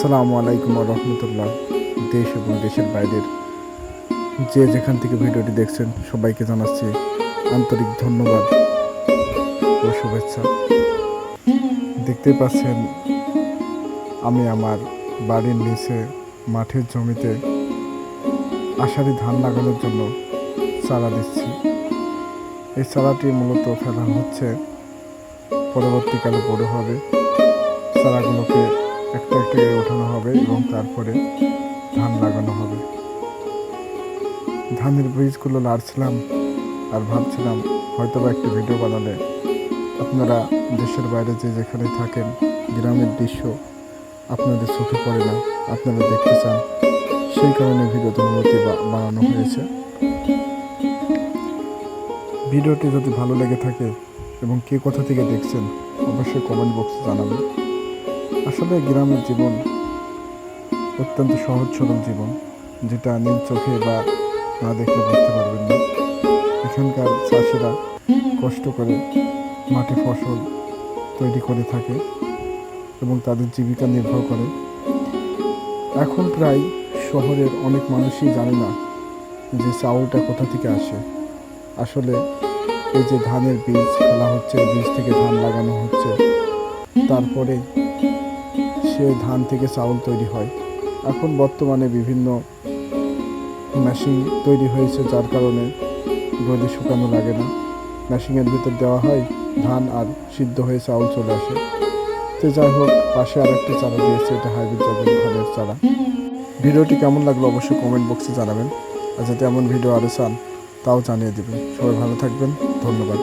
আসসালামু আলাইকুম ওয়া রাহমাতুল্লাহ। দেশ এবং দেশের বাইরের যে যেখান থেকে ভিডিওটি দেখছেন সবাইকে জানাচ্ছি আন্তরিক ধন্যবাদ ও শুভেচ্ছা। দেখতেই পাচ্ছেন আমি আমার বাড়ির নিচে মাঠের জমিতে আষাঢ়ি ধান লাগানোর জন্য চারা দিচ্ছি। এই চারাটি মূলত ফেলা হচ্ছে, পরবর্তীকালে বড় হবে, চারাগুলোকে একটা একটা করে ওঠানো হবে এবং তারপরে ধান লাগানো হবে। ধানের বীজগুলো লাড়ছিলাম আর ভাবছিলাম হয়তোবা একটি ভিডিও বানালে আপনারা দেশের বাইরে যে যেখানে থাকেন গ্রামের দৃশ্য আপনাদের চোখে পড়ে না, আপনারা দেখতে চান, সেই কারণে ভিডিওটি মূলত বানানো হয়েছে। ভিডিওটি যদি ভালো লেগে থাকে এবং কে কোথা থেকে দেখছেন অবশ্যই কমেন্ট বক্সে জানাবেন। আসলে গ্রামের জীবন অত্যন্ত সহজ সরল জীবন, যেটা নিজ চোখে বা না দেখলে বুঝতে পারবেন না। এখানকার চাষিরা কষ্ট করে মাঠে ফসল তৈরি করে থাকে এবং তাদের জীবিকা নির্ভর করে। এখন প্রায় শহরের অনেক মানুষই জানে না যে চাউলটা কোথা থেকে আসে। আসলে এই যে ধানের বীজ ফেলা হচ্ছে, বীজ থেকে ধান লাগানো হচ্ছে, তারপরে সে ধান থেকে চাউল তৈরি হয়। এখন বর্তমানে বিভিন্ন মেশিন তৈরি হয়েছে, যার কারণে রোদে শুকানো লাগে না, মেশিনের ভিতর দেওয়া হয় ধান আর সিদ্ধ হয়ে চাউল চলে আসে। তো যাই হোক, পাশে আর একটি চারা দিয়েছে, এটা হাইব্রিড জাতের ধানের চারা। ভিডিওটি কেমন লাগলো অবশ্যই কমেন্ট বক্সে জানাবেন, আর যাতে এমন ভিডিও আরও চান তাও জানিয়ে দেবেন। সবাই ভালো থাকবেন, ধন্যবাদ।